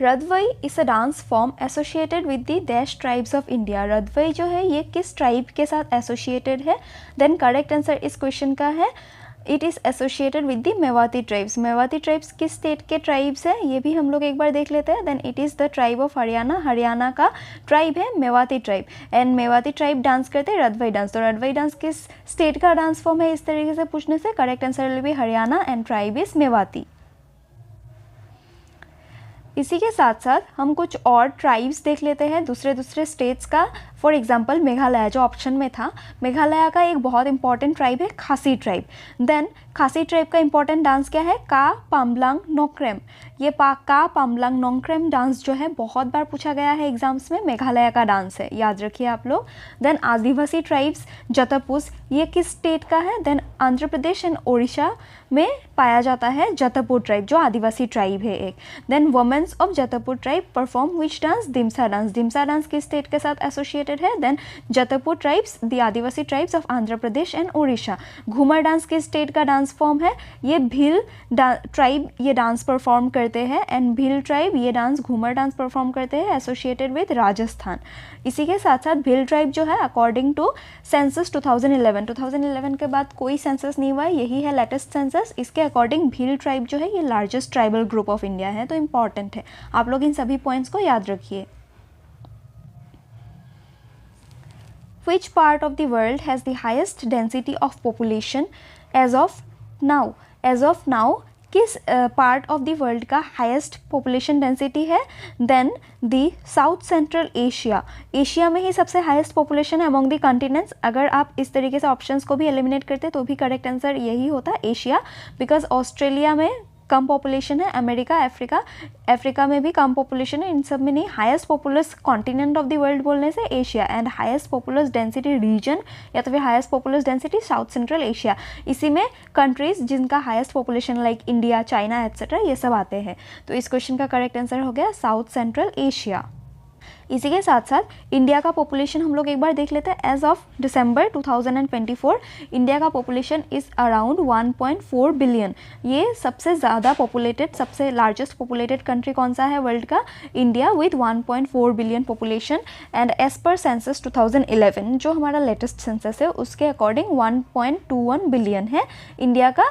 रदवई is a dance form associated with the dash tribes of India. Radwai जो है ये किस ट्राइब के साथ एसोसिएटेड है? देन करेक्ट आंसर इस क्वेश्चन का है it is associated with the Mewati tribes. Mewati tribes किस स्टेट के ट्राइब्स हैं ये भी हम लोग एक बार देख लेते हैं। Then it is the tribe of Haryana. Haryana का ट्राइब है Mewati tribe and Mewati tribe dance करते हैं रदवई डांस। तो रदवई डांस किस स्टेट का डांस फॉर्म है इस तरीके से पूछने से? Correct answer will be Haryana and tribe is Mewati. इसी के साथ साथ हम कुछ और ट्राइब्स देख लेते हैं दूसरे स्टेट्स का। फॉर एग्जांपल मेघालय जो ऑप्शन में था, मेघालय का एक बहुत इंपॉर्टेंट ट्राइब है खासी ट्राइब। देन खासी ट्राइब का इंपॉर्टेंट डांस क्या है? का पामलांग नोक्रेम। ये का पामलांग नोक्रेम डांस जो है बहुत बार पूछा गया है एग्जाम्स में, मेघालय का डांस है, याद रखिए आप लोग। देन आदिवासी ट्राइब्स जतपुस, ये किस स्टेट का है? देन आंध्र प्रदेश एंड ओडिशा में पाया जाता है जतपुर ट्राइब जो आदिवासी ट्राइब है एक। Then women's of Jatpur tribe perform which dance? Dimasa dance. Dimasa dance किस स्टेट के साथ एसोसिएटेड है? Then Jatpur tribes the Adivasi tribes of Andhra Pradesh and Orissa. Ghoomar dance किस स्टेट का डांस फॉर्म है? ये भील ट्राइब ये डांस परफॉर्म करते हैं एंड भील ट्राइब ये डांस घूमर डांस परफॉर्म करते हैं एसोसिएटेड विद राजस्थान। इसी के साथ साथ भील ट्राइब जो है अकॉर्डिंग टू सेंसस 2011 के बाद कोई सेंसस नहीं हुआ है, यही है लेटेस्ट सेंसस। इसके अकॉर्डिंग भील ट्राइब जो है ये largest tribal group of India है, तो इंपॉर्टेंट है, आप लोग इन सभी पॉइंट्स को याद रखिए। Which part of the world has the highest density of population as of now? As of now किस पार्ट ऑफ द वर्ल्ड का हाईएस्ट पॉपुलेशन डेंसिटी है? देन दी साउथ सेंट्रल एशिया। एशिया में ही सबसे हाईएस्ट पॉपुलेशन है among the continents. अगर आप इस तरीके से ऑप्शंस को भी एलिमिनेट करते तो भी करेक्ट आंसर यही होता एशिया, बिकॉज ऑस्ट्रेलिया में कम पॉपुलेशन है, अमेरिका अफ्रीका में भी कम पॉपुलेशन है, इन सब में नहीं। Highest populous continent of the world बोलने से Asia and highest populous density region या तो फिर highest populous density south central Asia. इसी में कंट्रीज जिनका highest population like India, China etcetera ये सब आते हैं। तो इस क्वेश्चन का करेक्ट आंसर हो गया साउथ सेंट्रल एशिया। इसी के साथ साथ इंडिया का पॉपुलेशन हम लोग एक बार देख लेते हैं। एज ऑफ दिसंबर 2024 इंडिया का पॉपुलेशन इज़ अराउंड 1.4 बिलियन। ये सबसे ज़्यादा पॉपुलेटेड, सबसे लार्जेस्ट पॉपुलेटेड कंट्री कौन सा है वर्ल्ड का? India with 1.4 billion population. And as per census 2011 जो हमारा लेटेस्ट सेंसस है उसके अकॉर्डिंग 1.21 बिलियन है इंडिया का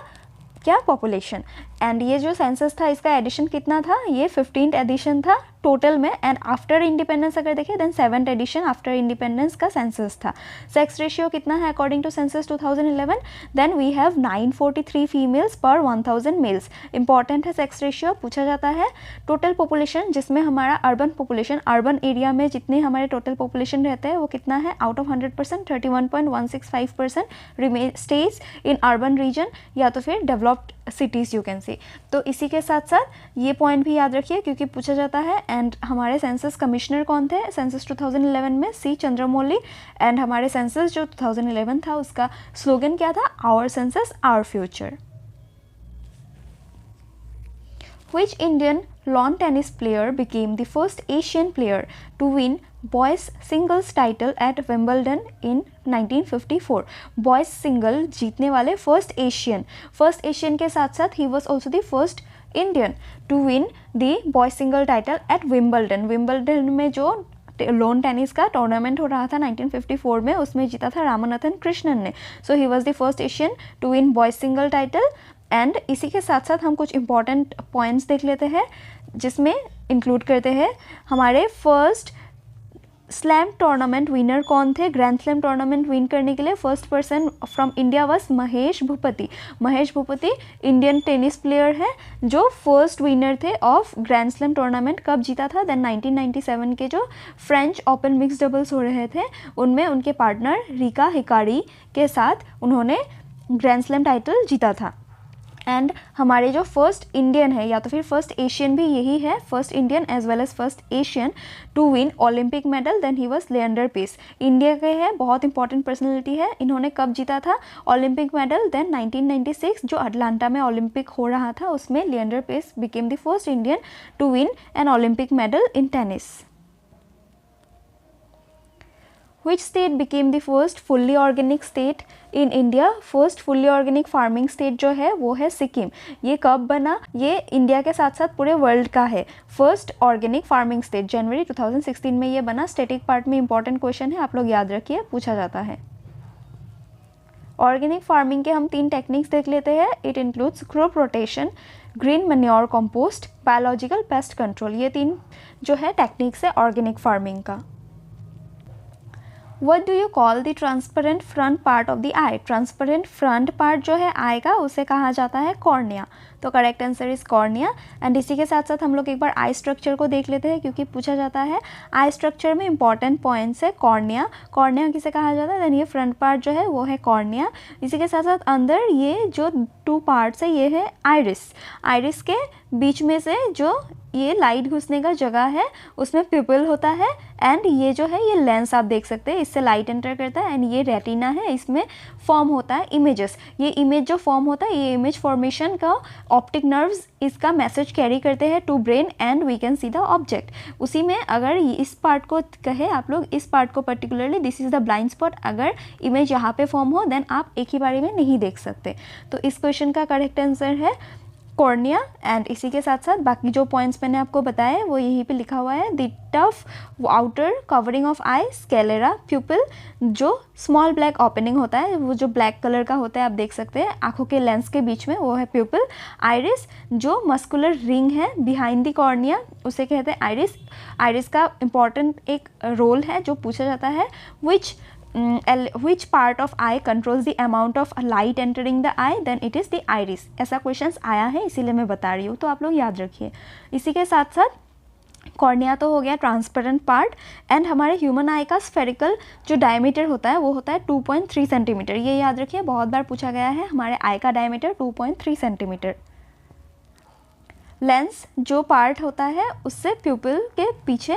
क्या पॉपुलेशन। एंड ये जो सेंसस था इसका एडिशन कितना था? ये 15th एडिशन था टोटल में। एंड आफ्टर इंडिपेंडेंस अगर देखें then 7th edition after independence का सेंसस था। सेक्स रेशियो कितना है according to census 2011? Then we have 943 females per 1000 males. Important है सेक्स रेशियो, पूछा जाता है। टोटल पॉपुलेशन जिसमें हमारा अर्बन पॉपुलेशन, अर्बन एरिया में जितने हमारे टोटल पॉपुलेशन रहते हैं वो कितना है? Out of 100% 31.165% stays in urban region या तो फिर developed cities you can see. तो इसी के साथ साथ ये पॉइंट भी याद रखिए क्योंकि पूछा जाता है। एंड हमारे सेंसस कमिश्नर कौन थे सेंसस 2011 में? सी चंद्रमौली। एंड हमारे सेंसस जो 2011 था उसका स्लोगन क्या था? Our census our future. Which Indian lawn tennis player became the first Asian player to win boys singles title at Wimbledon in 1954? Boys single जीतने वाले फर्स्ट एशियन के साथ साथ ही was also the first Indian to win the boys single title at Wimbledon में जो lawn tennis का tournament हो रहा था 1954 में, उसमें जीता था रामनाथन कृष्णन ने। So he was the first Asian to win boys single title. And इसी के साथ साथ हम कुछ इंपॉर्टेंट पॉइंट्स देख लेते हैं जिसमें इंक्लूड करते हैं हमारे फर्स्ट स्लैम टूर्नामेंट विनर कौन थे। ग्रैंड स्लैम टूर्नामेंट विन करने के लिए first person from India was Mahesh Bhupathi. Mahesh Bhupathi Indian tennis player है जो फर्स्ट विनर थे ऑफ ग्रैंड स्लैम टूर्नामेंट। कब जीता था? देन 1997 के जो फ्रेंच ओपन मिक्स डबल्स हो रहे थे उनमें उनके पार्टनर रिका हिकारी के साथ उन्होंने ग्रैंड स्लैम टाइटल जीता था। एंड हमारे जो फर्स्ट इंडियन है या तो फिर फर्स्ट एशियन भी यही है, first Indian as well as first Asian to win Olympic medal, then he was Leander Paes. India के है, बहुत इंपॉर्टेंट पर्सनैलिटी है। इन्होंने कब जीता था ओलंपिक मेडल? देन 1996 जो अटलांटा में ओलंपिक हो रहा था उसमें Leander Paes became the first Indian to win an Olympic medal in tennis. Which state became the first fully organic state in India? First fully organic farming state जो है वो है सिक्किम। ये कब बना? ये इंडिया के साथ साथ पूरे वर्ल्ड का है फर्स्ट ऑर्गेनिक फार्मिंग स्टेट। जनवरी 2016 में ये बना। स्टैटिक पार्ट में इंपॉर्टेंट क्वेश्चन है, आप लोग याद रखिए, पूछा जाता है। ऑर्गेनिक फार्मिंग के हम 3 टेक्निक्स देख लेते हैं। It includes crop rotation, green manure compost, biological pest control. ये 3 जो है टेक्निक्स है ऑर्गेनिक फार्मिंग का। What do you call the transparent front part of the eye? Transparent front part जो है आई का उसे कहा जाता है कॉर्निया। तो correct answer is cornea. And इसी के साथ साथ हम लोग एक बार आई स्ट्रक्चर को देख लेते हैं क्योंकि पूछा जाता है। आई स्ट्रक्चर में इंपॉर्टेंट पॉइंट्स है कॉर्निया। कॉर्निया किसे कहा जाता है? देन ये फ्रंट पार्ट जो है वो है कॉर्निया। इसी के साथ साथ अंदर ये जो 2 पार्ट्स है ये है आइरिस। आइरिस के बीच में से जो ये लाइट घुसने का जगह है उसमें प्यूपिल होता है एंड ये जो है ये लेंस आप देख सकते हैं, इससे लाइट एंटर करता है एंड ये रेटिना है, इसमें फॉर्म होता है इमेजेस। ये इमेज जो फॉर्म होता है ये इमेज फॉर्मेशन का ऑप्टिक नर्व्स इसका मैसेज कैरी करते हैं to brain and we can see the object. उसी में अगर इस पार्ट को कहे आप लोग, इस पार्ट को particularly this is the blind spot, अगर इमेज यहाँ पे फॉर्म हो देन आप एक ही बारी में नहीं देख सकते। तो इस क्वेश्चन का करेक्ट आंसर है कॉर्निया। एंड इसी के साथ साथ बाकी जो पॉइंट्स मैंने आपको बताए वो यहीं पे लिखा हुआ है। The tough outer covering of I, sclera, प्यूपिल, जो स्मॉल ब्लैक ओपनिंग होता है वो जो ब्लैक कलर का होता है आप देख सकते हैं आंखों के लेंस के बीच में, वो है प्यूपिल। आइरिस जो मस्कुलर रिंग है बिहाइंड द कॉर्निया उसे कहते हैं आइरिस। आइरिस का इंपॉर्टेंट एक रोल है जो पूछा जाता है, which part of eye controls the amount of light entering the eye? Then it is the iris। ऐसा क्वेश्चंस आया है इसीलिए मैं बता रही हूँ, तो आप लोग याद रखिए। इसी के साथ साथ कॉर्निया तो हो गया ट्रांसपेरेंट पार्ट। एंड हमारे ह्यूमन आई का स्फेरिकल जो डायमीटर होता है वो होता है 2.3 सेंटीमीटर। ये याद रखिए, बहुत बार पूछा गया है। हमारे आई का डायमीटर 2.3 सेंटीमीटर। लेंस जो पार्ट होता है उससे प्यूपिल के पीछे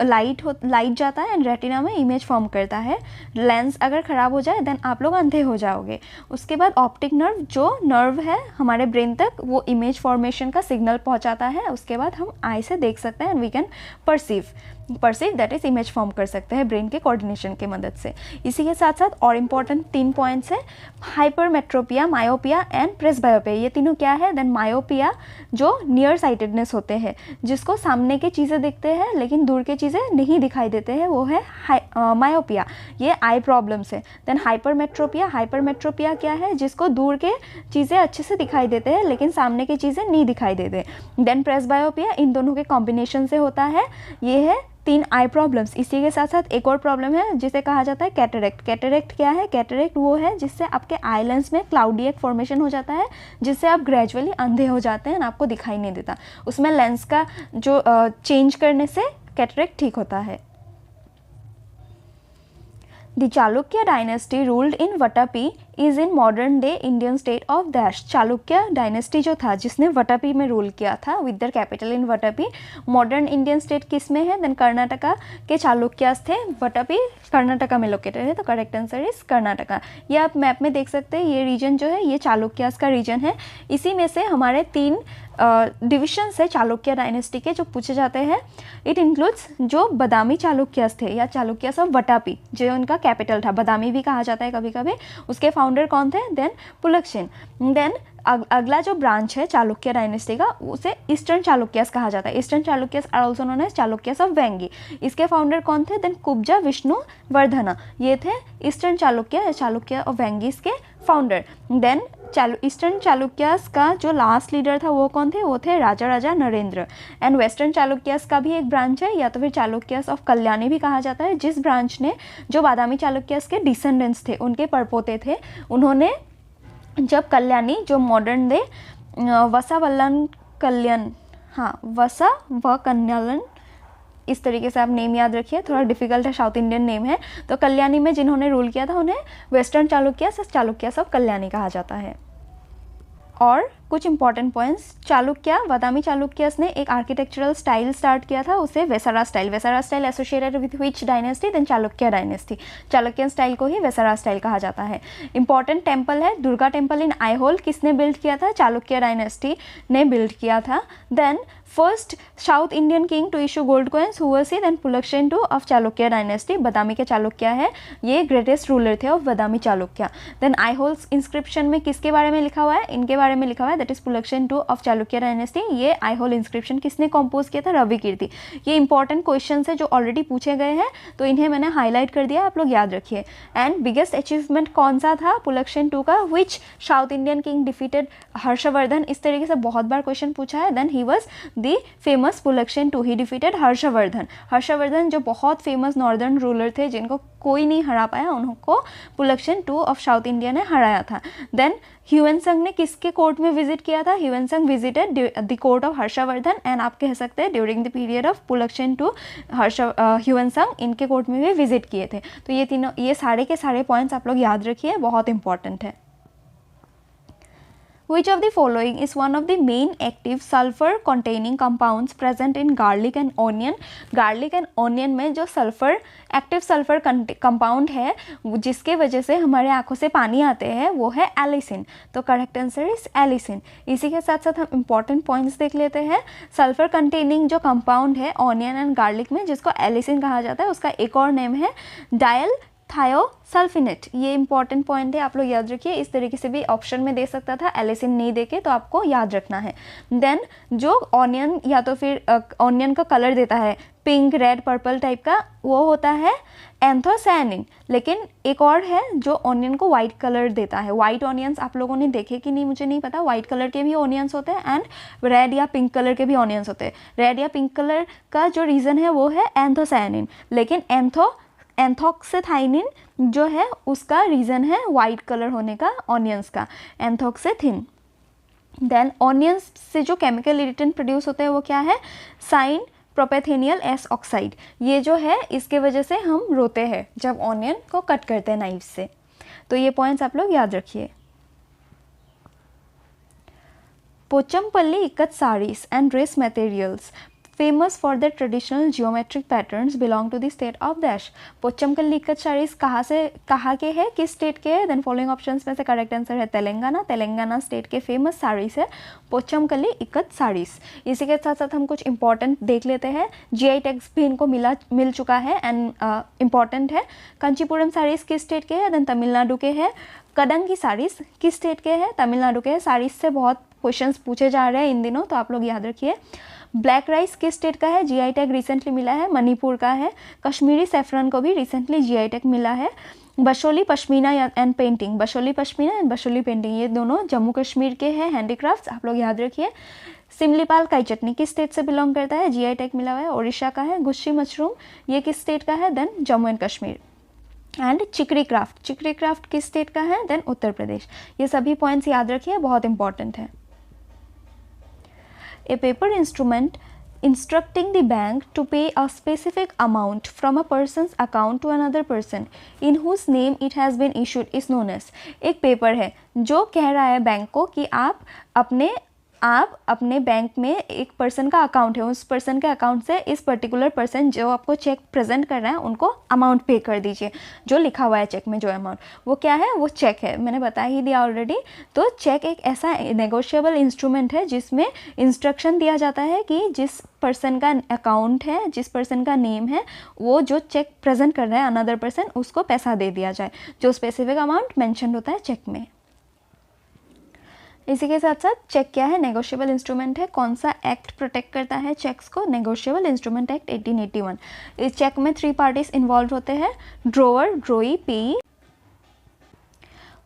लाइट जाता है एंड रेटिना में इमेज फॉर्म करता है। लेंस अगर ख़राब हो जाए देन आप लोग अंधे हो जाओगे। उसके बाद ऑप्टिक नर्व जो नर्व है हमारे ब्रेन तक वो इमेज फॉर्मेशन का सिग्नल पहुंचाता है। उसके बाद हम आई से देख सकते हैं and we can perceive that is image form कर सकते हैं ब्रेन के कोऑर्डिनेशन की मदद से। इसी के साथ साथ और इम्पॉर्टेंट 3 पॉइंट्स है, हाइपरमेट्रोपिया, मायोपिया एंड प्रेसबायोपिया। ये तीनों क्या है? देन मायोपिया जो नियर साइटेडनेस होते हैं, जिसको सामने की चीज़ें दिखते हैं लेकिन दूर के चीज़ें नहीं दिखाई देते हैं, वो है मायोपिया। ये आई प्रॉब्लम्स है। देन हाइपरमेट्रोपिया क्या है? जिसको दूर के चीज़ें अच्छे से दिखाई देते हैं लेकिन सामने की चीज़ें नहीं दिखाई देते। देन प्रेसबायोपिया इन दोनों के कॉम्बिनेशन से होता है। ये है 3 आई प्रॉब्लम्स। इसी के साथ साथ एक और प्रॉब्लम है जिसे कहा जाता है कैटरेक्ट। कैटरेक्ट क्या है? कैटरेक्ट वो है जिससे आपके आई लेंस में क्लाउडी एक फॉर्मेशन हो जाता है जिससे आप ग्रेजुअली अंधे हो जाते हैं, आपको दिखाई नहीं देता। उसमें लेंस का जो चेंज करने से कैटरेक्ट ठीक होता है। The Chalukya dynasty ruled in Vatapi is in modern day Indian state of Dash। Chalukya dynasty जो था जिसने वटापी में रूल किया था with their capital in Vatapi, modern Indian state किस में है? देन कर्नाटका के चालुक्यास थे। वटापी कर्नाटका में लोकेटेड है, तो करेक्ट आंसर इज कर्नाटका। ये आप मैप में देख सकते हैं, ये रीजन जो है ये चालुक्यास का रीजन है। इसी में से हमारे 3 डिविशंस है चालुक्य डायनेस्टी के जो पूछे जाते हैं। इट इंक्लूड्स जो बदामी चालुक्यास थे या चालुक्यास ऑफ वटापी जो उनका कैपिटल था, बदामी भी कहा जाता है कभी कभी। उसके फाउंडर कौन थे? देन पुलकेशिन। देन अगला जो ब्रांच है चालुक्य डायनेस्टी का उसे ईस्टर्न चालुक्यास कहा जाता है। Eastern Chalukyas are also known as Chalukyas of Vengi. इसके फाउंडर कौन थे? देन कुब्जा विष्णु वर्धना। ये थे ईस्टर्न चालुक्य ऑफ वेंगीज के फाउंडर। देन ईस्टर्न चालुक्यास का जो लास्ट लीडर था वो कौन थे? वो थे राजा नरेंद्र। एंड वेस्टर्न चालुक्यास का भी एक ब्रांच है या तो फिर चालुक्यास ऑफ कल्याणी भी कहा जाता है, जिस ब्रांच ने जो बादामी चालुक्यास के डिसेंडेंट्स थे उनके परपोते थे, उन्होंने जब कल्याणी जो मॉडर्न डे वसा व कल्याण इस तरीके से आप नेम याद रखिए, थोड़ा डिफिकल्ट है, साउथ इंडियन नेम है। तो कल्याणी में जिन्होंने रूल किया था उन्हें वेस्टर्न चालुक्यास ऑफ कल्याणी कहा जाता है। और कुछ इंपॉर्टेंट पॉइंट्स, बादामी चालुक्यास ने एक आर्किटेक्चरल स्टाइल स्टार्ट किया था, उसे Vesara style associated with which dynasty? Then Chalukya dynasty. Chalukyan style को ही वेसारा स्टाइल कहा जाता है। इंपॉर्टेंट टेम्पल है दुर्गा टेम्पल इन आईहोल, किसने बिल्ड किया था? चालुक्य डायनेस्टी ने बिल्ड किया था। Then first south Indian king to issue gold coins who was he, then Pulakeshin II of Chalukya dynasty, Badami के चालुक्य है, ये ग्रेटेस्ट रूलर थे of Badami Chalukya. Then Aihole inscription में किसके बारे में लिखा हुआ है, इनके बारे में लिखा हुआ है, that is Pulakeshin II of Chalukya dynasty. ये आईहोल इंस्क्रिप्शन किसने कंपोज किया था, रवि कीर्ति। ये इंपॉर्टेंट क्वेश्चन है जो ऑलरेडी पूछे गए हैं, तो इन्हें मैंने हाईलाइट कर दिया, आप लोग याद रखिए। एंड बिगेस्ट अचीवमेंट कौन सा था पुलकेशिन II का, which south Indian king defeated Harshavardhana, इस तरीके से बहुत बार क्वेश्चन पूछा है। Then he was the famous Pulakeshin II, he defeated Harshavardhana. Harshavardhana जो बहुत फेमस नॉर्दर्न रूलर थे जिनको कोई नहीं हरा पाया, उनको Pulakeshin II of south India ने हराया था। देन ह्यूएनसंग ने किसके कोर्ट में विजिट किया था, Hiuen Tsang visited the court of Harshavardhana, and आप कह सकते हैं during the period of Pulakeshin II Hiuen Tsang इनके कोर्ट में भी विजिट किए थे। तो ये तीनों, ये सारे के सारे पॉइंट्स आप लोग याद रखिए, बहुत इंपॉर्टेंट है। Which of the following is one of the main active sulfur containing compounds present in garlic and onion? Garlic and onion में जो सल्फर, एक्टिव सल्फर कंपाउंड है जिसके वजह से हमारे आंखों से पानी आते हैं, वो है एलिसिन। तो करेक्ट आंसर इज एलिसिन। इसी के साथ साथ हम इंपॉर्टेंट पॉइंट्स देख लेते हैं। सल्फर कंटेनिंग जो कंपाउंड है ऑनियन एंड गार्लिक में, जिसको एलिसिन कहा जाता है, उसका एक और नेम है डायल थायोसल्फिनेट। ये इंपॉर्टेंट पॉइंट है, आप लोग याद रखिए। इस तरीके से भी ऑप्शन में दे सकता था, एलिसिन नहीं देके, तो आपको याद रखना है। देन जो ऑनियन या तो फिर ऑनियन का कलर देता है पिंक, रेड, पर्पल टाइप का, वो होता है एंथोसायनिन। लेकिन एक और है जो ऑनियन को वाइट कलर देता है। वाइट ऑनियंस आप लोगों ने देखे कि नहीं मुझे नहीं पता, वाइट कलर के भी ऑनियंस होते हैं एंड रेड या पिंक कलर के भी ऑनियंस होते हैं। रेड या पिंक कलर का जो रीज़न है वो है एंथोसायनिन, लेकिन एंथोक्सिथाइनिन जो है उसका रीज़न है वाइट कलर होने का ऑनियंस का, एंथोक्सिथिन। देन ऑनियंस से जो केमिकल इरिटेंट प्रोड्यूस होते हैं वो क्या है, साइन प्रोपेथेनियल एस ऑक्साइड। ये जो है इसके वजह से हम रोते हैं जब ऑनियन को कट करते हैं नाइफ से। तो ये पॉइंट्स आप लोग याद रखिए। Pochampally ikat saris and dress materials famous for the traditional geometric patterns belong to the state of dash. Pochampally ikat saris कहाँ के है, किस स्टेट के है? देन फॉलोइंग ऑप्शंस में से करेक्ट आंसर है तेलंगाना। तेलंगाना स्टेट के फेमस साड़ीज़ है पोचमपल्ली इक्कत साड़ीज़। इसी के साथ साथ हम कुछ इंपॉर्टेंट देख लेते हैं। GI टैग्स भी इनको मिल चुका है एंड इम्पॉर्टेंट है। कंचीपुरम साड़ीज़ किस स्टेट के है? देन तमिलनाडु के है। कदंगी साड़ीज़ किस स्टेट के है? तमिलनाडु के है। साड़ीज़ से बहुत क्वेश्चंस पूछे जा रहे हैं इन दिनों, तो आप लोग याद रखिए। ब्लैक राइस किस स्टेट का है? GI टैग रिसेंटली मिला है, मणिपुर का है। कश्मीरी सेफ्रन को भी रिसेंटली GI टैग मिला है। Basohli pashmina and painting, Basohli pashmina and Basohli painting, ये दोनों जम्मू कश्मीर के हैं हैंडीक्राफ्ट्स, आप लोग याद रखिए। सिमलीपाल काई चटनी किस स्टेट से बिलोंग करता है? GI टैग मिला हुआ है, ओडिशा का है। गुस्सी मशरूम ये किस स्टेट का है? Then Jammu and Kashmir. And Chikri craft किस स्टेट का है? देन उत्तर प्रदेश। ये सभी पॉइंट्स याद रखिए, बहुत इंपॉर्टेंट है। A paper instrument instructing the bank to pay a specific amount from a person's account to another person in whose name it has been issued is known as। एक paper है जो कह रहा है बैंक को कि आप अपने बैंक में एक पर्सन का अकाउंट है, उस पर्सन के अकाउंट से इस पर्टिकुलर पर्सन जो आपको चेक प्रेजेंट कर रहा है उनको अमाउंट पे कर दीजिए। जो लिखा हुआ है चेक में जो अमाउंट, वो क्या है? वो चेक है, मैंने बता ही दिया ऑलरेडी। तो चेक एक ऐसा नेगोशिएबल इंस्ट्रूमेंट है जिसमें इंस्ट्रक्शन दिया जाता है कि जिस पर्सन का अकाउंट है, जिस पर्सन का नेम है, वो जो चेक प्रेजेंट कर रहा है अनदर पर्सन, उसको पैसा दे दिया जाए, जो स्पेसिफिक अमाउंट मेंशन होता है चेक में। इसी के साथ साथ चेक क्या है? नेगोशिएबल इंस्ट्रूमेंट है। कौन सा एक्ट प्रोटेक्ट करता है चेक्स को? Negotiable instrument act 1881। इस चेक में 3 पार्टीज इन्वॉल्व होते हैं, ड्रोअर, ड्रोई, पेई।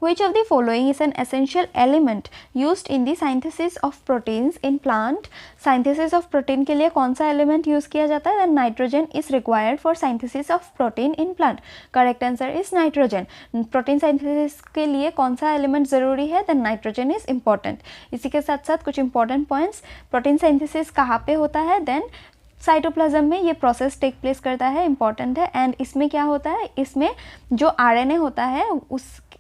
Which of the following is an essential element used in the synthesis of proteins in plant? Synthesis of protein के लिए कौन सा element use किया जाता है? Then nitrogen is required for synthesis of protein in plant. Correct answer is nitrogen. Protein synthesis के लिए कौन सा element ज़रूरी है? Then nitrogen is important. इसी के साथ साथ कुछ important points. Protein synthesis कहाँ पे होता है? Then साइटोप्लाज्म में ये प्रोसेस टेक प्लेस करता है, इंपॉर्टेंट है। एंड इसमें क्या होता है? इसमें जो RNA होता है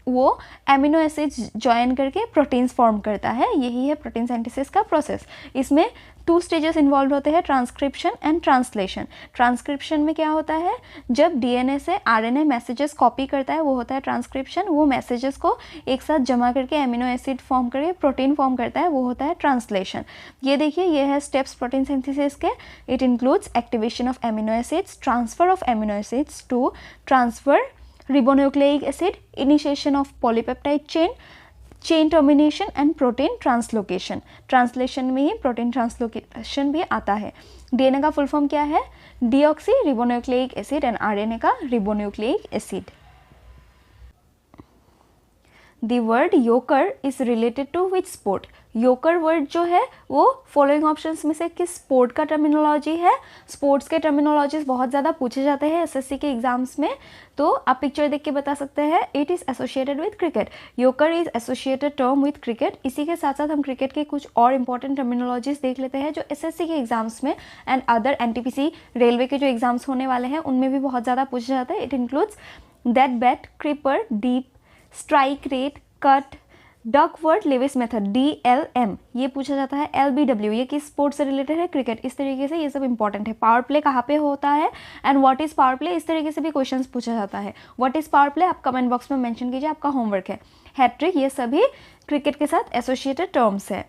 वो एमिनो एसिड्स ज्वाइन करके प्रोटीन्स फॉर्म करता है। यही है प्रोटीन सिंथेसिस का प्रोसेस। इसमें 2 स्टेजेस इन्वॉल्व होते हैं, ट्रांसक्रिप्शन एंड ट्रांसलेशन। ट्रांसक्रिप्शन में क्या होता है, जब डीएनए से आरएनए मैसेजेस कॉपी करता है वो होता है ट्रांसक्रिप्शन। वो मैसेजेस को एक साथ जमा करके एमिनो एसिड फॉर्म करके प्रोटीन फॉर्म करता है, वो होता है ट्रांसलेशन। ये देखिए, ये है स्टेप्स प्रोटीन सिंथेसिस के। It includes activation of amino acids, transfer of amino acids to transfer ribonucleic acid, initiation of polypeptide chain termination and protein translocation. Translation में ही प्रोटीन ट्रांसलोकेशन भी आता है। डीएनए का फुल फॉर्म क्या है, deoxy ribonucleic acid, and RNA का ribonucleic acid. The word yoker is related to which sport? Yorker word जो है वो फॉलोइंग ऑप्शंस में से किस स्पोर्ट का टर्मिनोलॉजी है? स्पोर्ट्स के टर्मिनोलॉजीज बहुत ज़्यादा पूछे जाते हैं एसएससी के एग्जाम्स में, तो आप पिक्चर देख के बता सकते हैं। It is associated with cricket, yorker is associated term with cricket. इसी के साथ साथ हम क्रिकेट के कुछ और इंपॉर्टेंट टर्मिनोलॉजीज देख लेते हैं जो एसएससी के एग्जाम्स में एंड अदर एनटीपीसी रेलवे के जो एग्जाम्स होने वाले हैं उनमें भी बहुत ज़्यादा पूछा जाता है। It includes that bat, creeper, deep, strike rate, cut, Duckworth Lewis method, DLM ये पूछा जाता है। LBW ये किस स्पोर्ट से रिलेटेड है? क्रिकेट। इस तरीके से ये सब इंपॉर्टेंट है। पावर प्ले कहाँ पे होता है and what is power play, इस तरीके से भी क्वेश्चंस पूछा जाता है। व्हाट इज पावर प्ले आप कमेंट बॉक्स में मेंशन कीजिए, आपका होमवर्क है। हैट्रिक ये सभी क्रिकेट के साथ एसोसिएटेड टर्म्स है।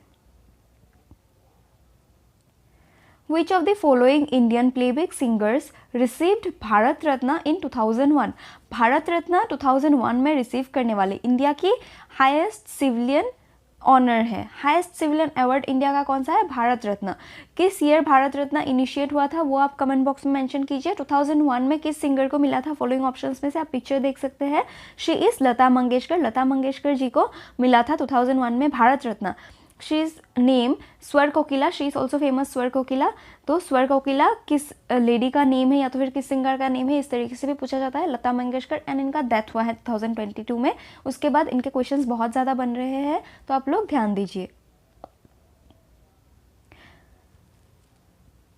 Which of the following Indian playback singers received Bharat Ratna in 2001? Bharat Ratna 2001 में रिसीव करने वाले इंडिया की हाईएस्ट सिविलियन ऑनर है। हाईएस्ट सिविलियन अवार्ड इंडिया का कौन सा है? भारत रत्न। किस ईयर भारत रत्न इनिशिएट हुआ था वो आप कमेंट बॉक्स में मेंशन कीजिए। 2001 में किस सिंगर को मिला था? फॉलोइंग ऑप्शंस में से आप पिक्चर देख सकते हैं। She is Lata Mangeshkar. लता मंगेशकर जी को मिला था 2001 में Bharat Ratna. She is name स्वर कोकिला, शी इज ऑल्सो फेमस स्वर कोकिला। तो स्वर कोकिला किस लेडी का नेम है या तो फिर किस सिंगर का नेम है, इस तरीके से भी पूछा जाता है। लता मंगेशकर, एंड इनका डेथ हुआ है 2022 में। उसके बाद इनके क्वेश्चंस बहुत ज़्यादा बन रहे हैं, तो आप लोग ध्यान दीजिए।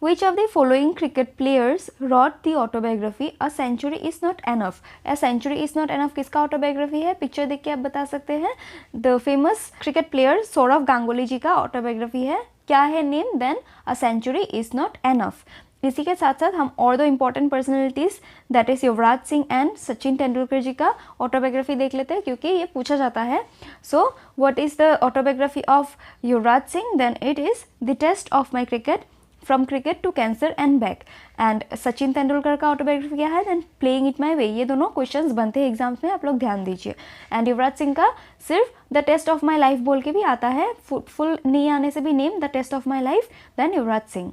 Which of the following cricket players wrote the autobiography A Century is Not Enough? A Century is Not Enough किसका ऑटोबायोग्राफी है? पिक्चर देख के आप बता सकते हैं। The famous cricket player Sourav Ganguly ji का ऑटोबायोग्राफी है। क्या है name? Then A Century is Not Enough। इसी के साथ साथ हम और दो important personalities that is Yuvraj Singh and Sachin Tendulkar ji का ऑटोबायोग्राफी देख लेते हैं क्योंकि ये पूछा जाता है। So what is the autobiography of Yuvraj Singh? Then it is the test of my cricket, from cricket to cancer and back. And Sachin Tendulkar का ऑटोबायोग्राफी क्या है? Then playing it my way. ये दोनों क्वेश्चंस बनते हैं एग्जाम्स में, आप लोग ध्यान दीजिए। एंड युवराज सिंह का सिर्फ the test of my life बोल के भी आता है, फुल नहीं आने से भी name the test of my life, then Yuvraj Singh.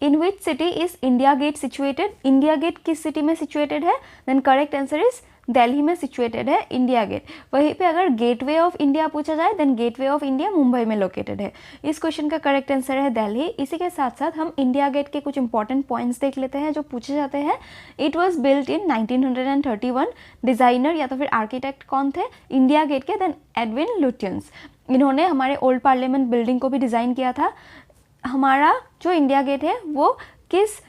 In which city is India Gate situated? India Gate किस सिटी में सिचुएटेड है? Then correct answer is Delhi में सिचुएटेड है इंडिया गेट। वहीं पे अगर गेटवे ऑफ इंडिया पूछा जाए then Gateway of India Mumbai में लोकेटेड है। इस क्वेश्चन का करेक्ट आंसर है दिल्ली। इसी के साथ साथ हम इंडिया गेट के कुछ इंपॉर्टेंट पॉइंट्स देख लेते हैं जो पूछे जाते हैं। It was built in 1931। Designer या तो फिर आर्किटेक्ट कौन थे इंडिया गेट के? Then Edwin Lutyens. इन्होंने हमारे ओल्ड पार्लियामेंट बिल्डिंग को भी डिज़ाइन किया था। हमारा जो इंडिया गेट है वो किस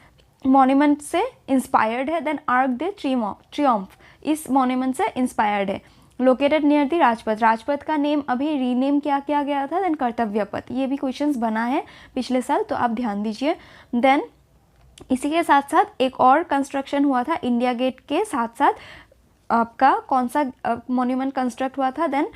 मॉन्यूमेंट से इंस्पायर्ड है? देन आर्क दे ट्रियम्फ इस मॉन्यूमेंट से इंस्पायर्ड है। Located near the Rajpath. Rajpath का नेम अभी रीनेम क्या किया गया था? देन कर्तव्य पथ। ये भी क्वेश्चंस बना है पिछले साल, तो आप ध्यान दीजिए। देन इसी के साथ साथ एक और कंस्ट्रक्शन हुआ था इंडिया गेट के साथ साथ। आपका कौन सा मॉन्यूमेंट कंस्ट्रक्ट हुआ था? देन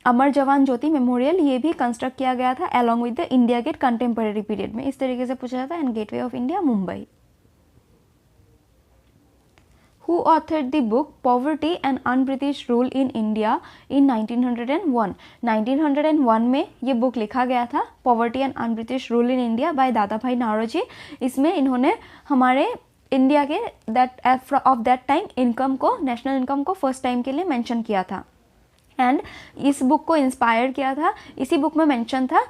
अमर जवान ज्योति मेमोरियल, ये भी कंस्ट्रक्ट किया गया था along with the India Gate contemporary period में। इस तरीके से पूछा जाता है। And Gateway of India Mumbai. Who authored the book Poverty and Un-British Rule in India in 1901? 1901 में ये बुक लिखा गया था Poverty and Un-British Rule in India by Dadabhai Naoroji. इसमें इन्होंने हमारे इंडिया के ऑफ दैट टाइम इनकम को, नेशनल इनकम को फर्स्ट टाइम के लिए मेंशन किया था। एंड इस बुक को इंस्पायर किया था, इसी बुक में मेंशन था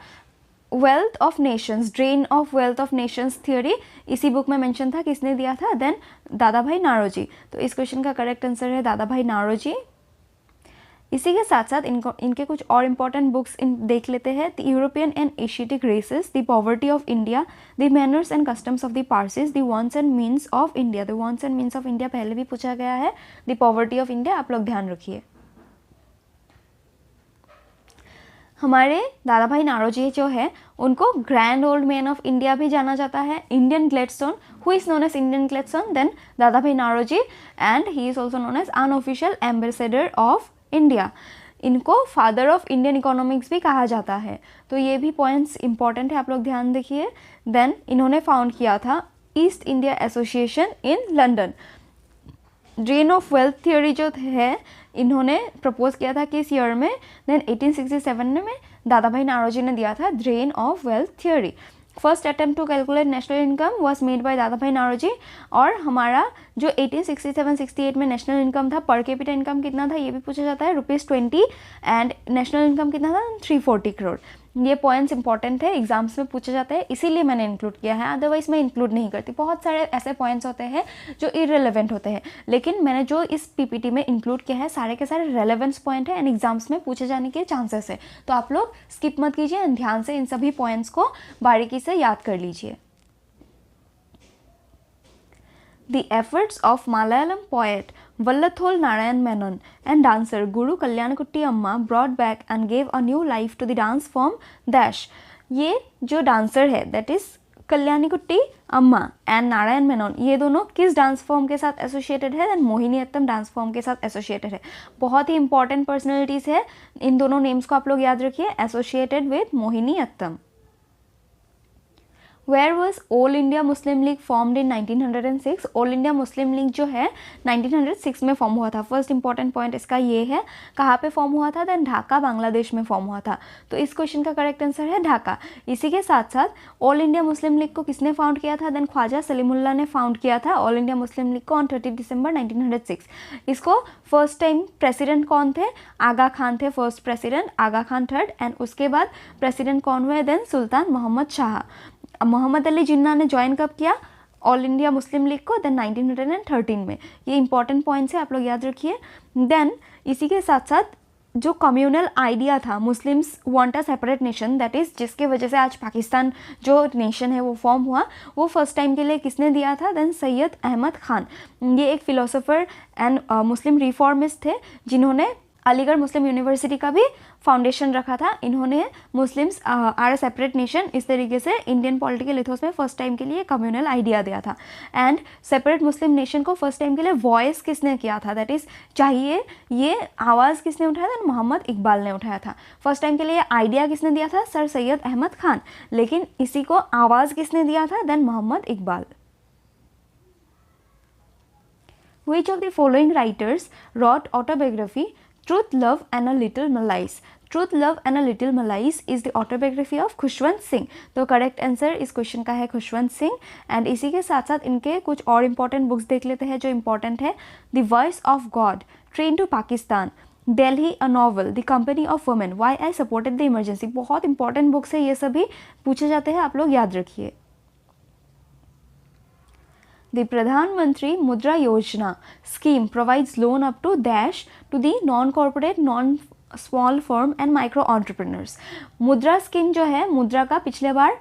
wealth of Nations, drain of wealth of Nations theory. इसी बुक में मेंशन था, किसने दिया था? Then Dadabhai Naoroji. तो इस क्वेश्चन का करेक्ट आंसर है दादा भाई नारोजी। इसी के साथ साथ इनके कुछ और इंपॉर्टेंट बुक्स देख लेते हैं। The European and Asiatic races, the poverty of India, the manners and customs of the Parsees, the wants and means of India. The wants and means of India पहले भी पूछा गया है। द पॉवर्टी ऑफ इंडिया आप लोग ध्यान रखिए। हमारे दादा भाई नारोजी जो है उनको grand old man of India भी जाना जाता है, Indian Gladstone, who is known as Indian Gladstone, then Dadabhai Naoroji, and he is also known as unofficial ambassador of India. इनको फादर ऑफ इंडियन इकोनॉमिक्स भी कहा जाता है। तो ये भी पॉइंट्स इंपॉर्टेंट है, आप लोग ध्यान देखिए। देन इन्होंने फाउंड किया था east India association in London. Drain of wealth theory जो है इन्होंने प्रपोज किया था किस ईयर में, देन 1867 में दादा भाई नारोजी ने दिया था drain of wealth theory. First attempt to calculate national income was made by Dadabhai Naoroji. और हमारा जो 1867-68 में नेशनल इनकम था, पर कैपिटा इनकम कितना था ये भी पूछा जाता है, ₹20, एंड नेशनल इनकम कितना था 340 करोड़। ये पॉइंट्स इंपॉर्टेंट है, एग्जाम्स में पूछे जाते हैं, इसीलिए मैंने इंक्लूड किया है, अदरवाइज मैं इंक्लूड नहीं करती। बहुत सारे ऐसे पॉइंट्स होते हैं जो इररिलेवेंट होते हैं, लेकिन मैंने जो इस पीपीटी में इंक्लूड किया है सारे के सारे रेलेवेंस पॉइंट है एंड एग्जाम्स में पूछे जाने के चांसेस है। तो आप लोग स्किप मत कीजिए एंड ध्यान से इन सभी पॉइंट्स को बारीकी से याद कर लीजिए। The efforts of Malayalam poet Vallathol Narayan Menon and dancer Guru Kalyanakutty Amma brought back and gave a new life to the dance form dash। ये जो डांसर है दैट इज कल्याणीकुट्टी अम्मा एंड नारायण मेनन, ये दोनों किस डांस फॉर्म के साथ associated है, देन मोहिनीअट्टम डांस फॉर्म के साथ एसोसिएटेड है। बहुत ही इंपॉर्टेंट पर्सनैलिटीज है, इन दोनों नेम्स को आप लोग याद रखिए, associated with Mohiniyattam. Where was all India Muslim League formed in 1906। All India Muslim League जो है 1906 में फॉर्म हुआ था। फर्स्ट इंपॉर्टेंट पॉइंट इसका ये है, कहाँ पे फॉर्म हुआ था, देन ढाका बांग्लादेश में फॉर्म हुआ था। तो इस क्वेश्चन का करेक्ट आंसर है ढाका। इसी के साथ साथ ऑल इंडिया मुस्लिम लीग को किसने फाउंड किया था, देन ख्वाजा सलीमुल्लाह ने फाउंड किया था ऑल इंडिया मुस्लिम लीग को ऑन 30 दिसंबर 1906। इसको फर्स्ट टाइम प्रेसिडेंट कौन थे, आगा खान थे, first president Aga Khan third, and उसके बाद प्रेसिडेंट कौन हुए, देन सुल्तान मोहम्मद शाह। मोहम्मद अली जिन्ना ने ज्वाइन कब किया ऑल इंडिया मुस्लिम लीग को, देन 1913 में। ये इंपॉर्टेंट पॉइंट्स है, आप लोग याद रखिए। देन इसी के साथ साथ जो कम्युनल आइडिया था, Muslims want a separate nation, that is जिसके वजह से आज पाकिस्तान जो नेशन है वो फॉर्म हुआ, वो फर्स्ट टाइम के लिए किसने दिया था, देन सैयद अहमद खान। ये एक फिलोसोफर एंड मुस्लिम रिफॉर्मिस्ट थे जिन्होंने अलीगढ़ मुस्लिम यूनिवर्सिटी का भी फाउंडेशन रखा था। इन्होंने Muslims are a separate nation इस तरीके से इंडियन पॉलिटिकल इथोस में फर्स्ट टाइम के लिए कम्युनल आइडिया दिया था। एंड सेपरेट मुस्लिम नेशन को फर्स्ट टाइम के लिए वॉइस किसने किया था, दैट इज़ चाहिए, ये आवाज़ किसने उठाया था, मोहम्मद इकबाल ने उठाया था। फर्स्ट टाइम के लिए आइडिया किसने दिया था, सर सैयद अहमद खान, लेकिन इसी को आवाज़ किसने दिया था, then Mohammed Iqbal. Which of the following writers wrote autobiography Truth, Love and a Little Malice? Truth, Love and a Little Malice is the autobiography of Khushwant Singh. तो करेक्ट आंसर इस क्वेश्चन का है खुशवंत सिंह। एंड इसी के साथ साथ इनके कुछ और इंपॉर्टेंट बुक्स देख लेते हैं जो इंपॉर्टेंट है। The voice of God, train to Pakistan, Delhi a novel, the company of women, why I supported the emergency. बहुत इंपॉर्टेंट बुक्स है, ये सभी पूछे जाते हैं, आप लोग याद रखिए। The Pradhan Mantri Mudra Yojana scheme provides loan up to dash to the non-corporate, non-small firm and micro entrepreneurs। मुद्रा स्कीम जो है, मुद्रा का पिछले बार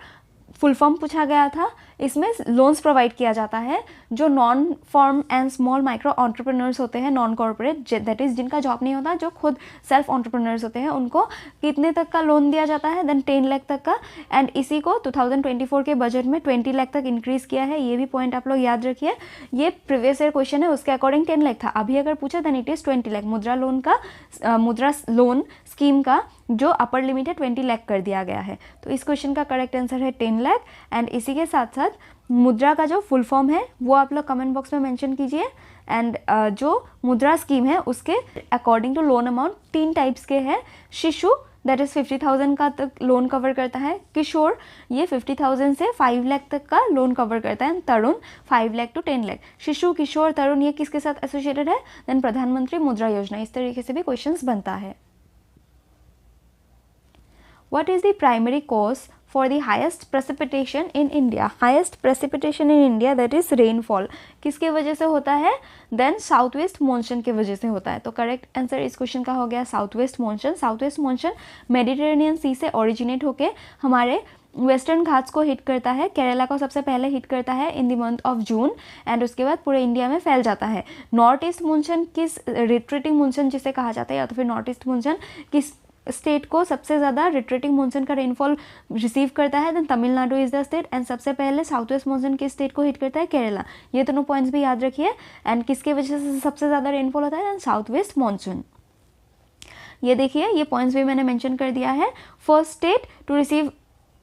फुल फॉर्म पूछा गया था, इसमें लोन्स प्रोवाइड किया जाता है जो non farm and small micro entrepreneurs होते हैं, नॉन कॉर्पोरेट, दैट इज़ जिनका जॉब नहीं होता, जो खुद सेल्फ एंटरप्रेन्योर्स होते हैं, उनको कितने तक का लोन दिया जाता है, देन 10 लाख तक का। एंड इसी को 2024 के बजट में 20 लाख तक इंक्रीज़ किया है। ये भी पॉइंट आप लोग याद रखिए। ये प्रीवियस ईयर क्वेश्चन है, उसके अकॉर्डिंग 10 लाख था, अभी अगर पूछा देन इट इज़ 20 लाख। मुद्रा लोन का मुद्रा लोन स्कीम का जो अपर लिमिट है 20 लाख कर दिया गया है। तो इस क्वेश्चन का करेक्ट आंसर है 10 लाख। एंड इसी के साथ साथ मुद्रा का जो फुल फॉर्म है वो आप लोग कमेंट बॉक्स में मेंशन कीजिए। एंड जो मुद्रा स्कीम है उसके according to loan amount 3 types के हैं। शिशु दैट इज़ 50,000 का तक लोन कवर करता है। किशोर ये 50,000 से 5 लाख तक का लोन कवर करता है। तरुण 5 लाख टू 10 लाख। शिशु, किशोर, तरुण ये किसके साथ एसोसिएटेड है, देन प्रधानमंत्री मुद्रा योजना। इस तरीके से भी क्वेश्चंस बनता है। What is the primary cause for the highest precipitation in India? Highest precipitation in India, that is rainfall. किसके वजह से होता है, देन साउथ वेस्ट मॉनसून के वजह से होता है। तो करेक्ट आंसर इस क्वेश्चन का हो गया south west monsoon. South west monsoon Mediterranean sea से ओरिजिनेट होके हमारे वेस्टर्न घाट्स को हिट करता है। केरला को सबसे पहले हिट करता है in the month of June, and उसके बाद पूरे इंडिया में फैल जाता है। नॉर्थ ईस्ट मॉनसून किस रिट्रीटिंग मॉनसून जिसे कहा जाता है, या तो फिर नॉर्थ ईस्ट मॉनसून किस स्टेट को सबसे ज़्यादा रिट्रेटिंग मानसून का रेनफॉल रिसीव करता है, then Tamil Nadu is the state, and सबसे पहले साउथ वेस्ट मानसून किस स्टेट को हिट करता है, केरला। ये दोनों पॉइंट्स भी याद रखिए। एंड किसके वजह से सबसे ज़्यादा रेनफॉल होता है, साउथ वेस्ट मानसून। ये देखिए, ये पॉइंट्स भी मैंने मेंशन कर दिया है। First state to receive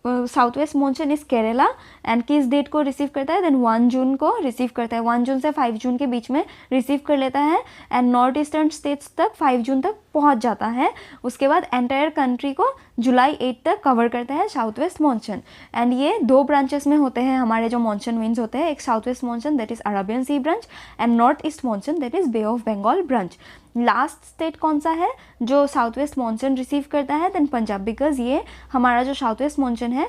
south west monsoon is Kerala, and किस डेट को रिसीव करता है, देन 1 जून को रिसीव करता है, 1 जून से 5 जून के बीच में रिसीव कर लेता है, एंड नॉर्थ ईस्टर्न स्टेट्स तक 5 जून तक पहुंच जाता है। उसके बाद एंटायर कंट्री को जुलाई 8 तक कवर करता है साउथ वेस्ट मानसून। एंड ये 2 ब्रांचेस में होते हैं हमारे जो मानसून विंड्स होते हैं, एक south west monsoon that is Arabian sea branch, and north east monsoon that is bay of Bengal branch. Last state कौन सा है जो साउथ वेस्ट मानसून रिसीव करता है, देन पंजाब, बिकॉज ये हमारा जो साउथ वेस्ट मानसून है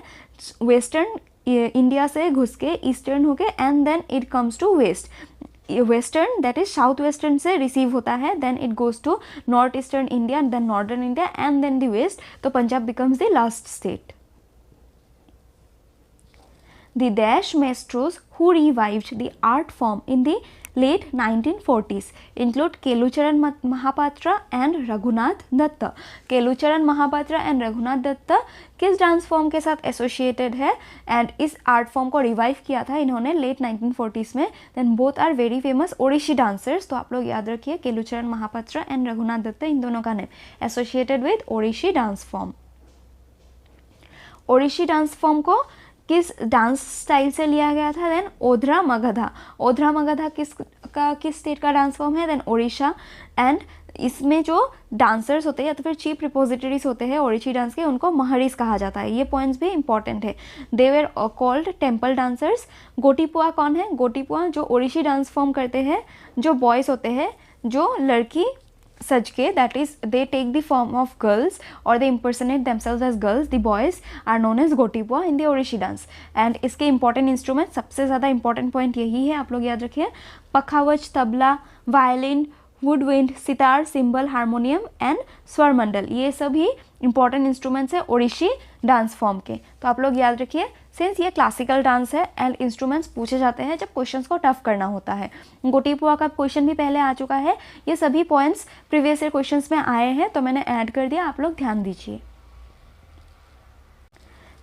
वेस्टर्न इंडिया से घुस के ईस्टर्न होके and then it comes to west, western that is south western से रिसीव होता है, then it goes to north eastern India, then northern India, and then the west. तो Punjab becomes the last state. The Dash maestros who revived the art form in the late 1940s include Kelucharan Mohapatra and Raghunath Datta. Kelucharan Mohapatra and Raghunath Datta किस dance form के साथ associated है, and इस art form को revive किया था इन्होंने लेट 1940s में। Then both are very famous Odissi dancers. तो आप लोग याद रखिए, केलुचरण महापात्रा एंड रघुनाथ दत्त, इन दोनों का name associated with Odissi dance form. Odissi dance form को किस डांस स्टाइल से लिया गया था, देन ओधरा मगधा। ओधरा मगधा किस स्टेट का डांस फॉर्म है, देन ओडिशा। एंड इसमें जो डांसर्स होते हैं या तो फिर चीफ रिपोजिटरीज होते हैं ओडिशी डांस के, उनको महरीज कहा जाता है। ये पॉइंट्स भी इंपॉर्टेंट है। They were called temple dancers. Gotipua कौन है, गोटीपुआ जो ओडिशी डांस फॉर्म करते हैं, जो बॉयज़ होते हैं, जो लड़की सज के, that is they take the form of girls और they impersonate themselves as girls, the boys are known as Gotipua in the Odissi dance. And इसके इंपॉर्टेंट इंस्ट्रूमेंट, सबसे ज़्यादा इंपॉर्टेंट पॉइंट यही है, आप लोग याद रखिए, pakhawaj, tabla, violin, woodwind, sitar, cymbal, harmonium and swarmandal, ये सभी इंपॉर्टेंट इंस्ट्रूमेंट्स हैं ओडिशी डांस फॉर्म के। तो आप लोग याद रखिए, सिंस ये क्लासिकल डांस है एंड इंस्ट्रूमेंट्स पूछे जाते हैं जब क्वेश्चंस को टफ करना होता है। गोटीपुआ का क्वेश्चन भी पहले आ चुका है, ये सभी पॉइंट्स प्रीवियस ईयर क्वेश्चंस में आए हैं, तो मैंने ऐड कर दिया, आप लोग ध्यान दीजिए।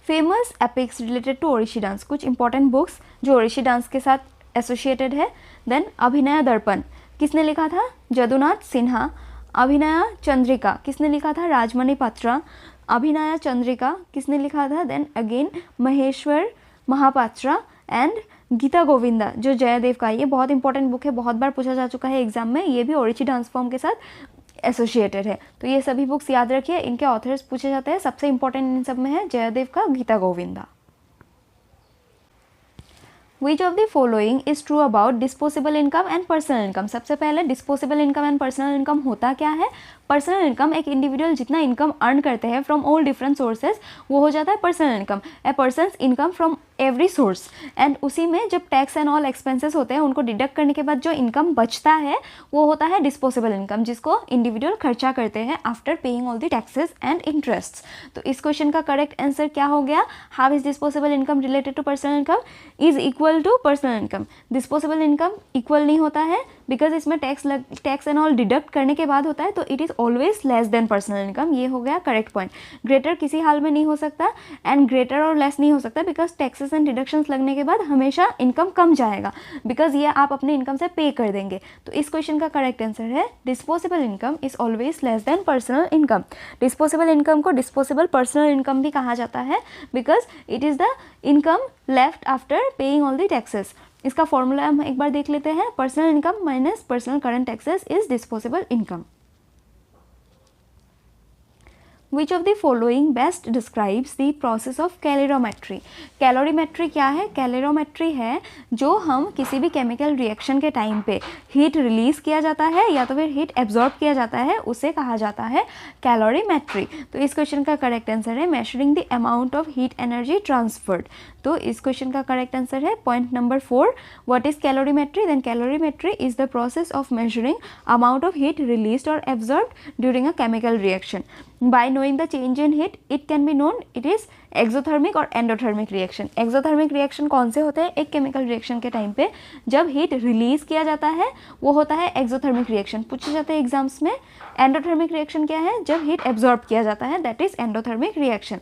Famous epics related to Odissi dance, कुछ इंपॉर्टेंट बुक्स जो ओडिशी डांस के साथ एसोसिएटेड है। देन अभिनय दर्पण किसने लिखा था, जदुनाथ सिन्हा। अभिनय चंद्रिका किसने लिखा था, राजमणि पात्रा। अभिनय चंद्रिका किसने लिखा था, then again Maheshwar Mahapatra. And Gita Govinda जो जयदेव का, ये बहुत इंपॉर्टेंट बुक है, बहुत बार पूछा जा चुका है एग्जाम में, ये भी ओडिशी डांस फॉर्म के साथ एसोसिएटेड है। तो ये सभी बुक्स याद रखिए, इनके ऑथर्स पूछे जाते हैं। सबसे इंपॉर्टेंट इन सब में है जयदेव का Gita Govinda. Which of the following is true about disposable income and personal income? सबसे पहले disposable income and personal income होता क्या है। पर्सनल इनकम, एक इंडिविजुअल जितना इनकम अर्न करते हैं फ्रॉम ऑल डिफरेंट सोर्सेज, वो हो जाता है personal income. A persons income from every source, and उसी में जब टैक्स एंड ऑल एक्सपेंसेस होते हैं उनको डिडक्ट करने के बाद जो इनकम बचता है वो होता है डिस्पोजेबल इनकम, जिसको इंडिविजुअल खर्चा करते हैं after paying all the taxes and interest. तो इस क्वेश्चन का करेक्ट आंसर क्या हो गया, how is disposable income related to personal income, is equal to personal income. Disposable income equal नहीं होता है बिकॉज इसमें टैक्स एंड ऑल डिडक्ट करने के बाद होता है, तो it is always less than personal income. ये हो गया करेक्ट पॉइंट। ग्रेटर किसी हाल में नहीं हो सकता एंड ग्रेटर और लेस नहीं हो सकता बिकॉज टैक्सेस एंड डिडक्शंस लगने के बाद हमेशा इनकम कम जाएगा, बिकॉज ये आप अपने इनकम से पे कर देंगे। तो इस क्वेश्चन का करेक्ट आंसर है disposable income is always less than personal income. Disposable income को डिस्पोजेबल पर्सनल इनकम भी कहा जाता है because it is the income left after paying all the taxes. इसका फॉर्मूला हम एक बार देख लेते हैं, personal income minus personal current taxes is disposable income. Which of the following best describes the process of calorimetry? Calorimetry क्या है, calorimetry है जो हम किसी भी केमिकल रिएक्शन के टाइम पे हीट रिलीज किया जाता है या तो फिर हीट एब्जॉर्ब किया जाता है, उसे कहा जाता है कैलोरीमेट्री। तो इस क्वेश्चन का करेक्ट आंसर है measuring the amount of heat energy transferred. तो इस क्वेश्चन का करेक्ट आंसर है point number 4, what is calorimetry. Then calorimetry is the process of measuring amount of heat released और absorbed during a chemical reaction. By knowing the change in heat it can be known it is exothermic और endothermic reaction. Exothermic reaction कौन से होते हैं? एक chemical reaction के time पे जब हीट रिलीज किया जाता है वो होता है एक्सोथर्मिक रिएक्शन, पूछे जाते हैं एग्जाम्स में। एंडोथर्मिक रिएक्शन क्या है? जब हीट एब्जॉर्ब किया जाता है, that is endothermic reaction.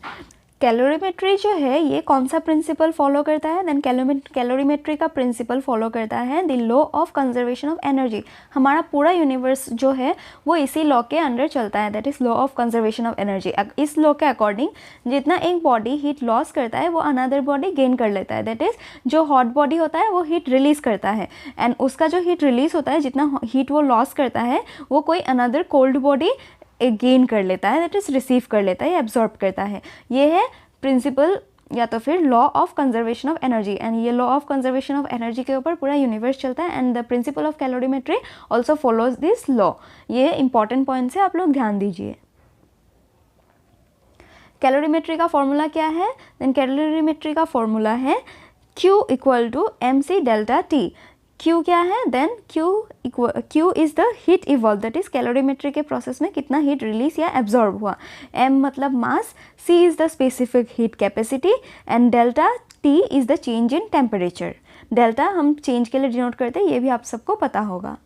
Calorimetry जो है ये कौन सा प्रिंसिपल फॉलो करता है? देन कैलोरीमेट्री का प्रिंसिपल फॉलो करता है the law of conservation of energy. हमारा पूरा यूनिवर्स जो है वो इसी लॉ के अंडर चलता है, that is law of conservation of energy. इस लॉ के अकॉर्डिंग जितना एक बॉडी हीट लॉस करता है वो अनदर बॉडी गेन कर लेता है, दैट इज जो हॉट बॉडी होता है वो हीट रिलीज करता है एंड उसका जो हीट रिलीज होता है, जितना हीट वो लॉस करता है वो कोई अनदर कोल्ड बॉडी गेन कर लेता है, दैट इज रिसीव कर लेता है, एब्जॉर्ब करता है। ये है प्रिंसिपल या तो फिर law of conservation of energy and ये law of conservation of energy के ऊपर पूरा यूनिवर्स चलता है and the principle of calorimetry also follows this law. ये इंपॉर्टेंट पॉइंट्स है, आप लोग ध्यान दीजिए। कैलोरीमेट्री का फॉर्मूला क्या है? देन कैलोरीमेट्री का फॉर्मूला है Q equal to MC delta T। Q क्या है? Then Q is the heat evolve, that is calorimetry के प्रोसेस में कितना हीट रिलीज या एब्जॉर्ब हुआ। M मतलब mass, C is the specific heat capacity and delta T is the change in temperature. Delta हम change के लिए denote करते हैं, ये भी आप सबको पता होगा।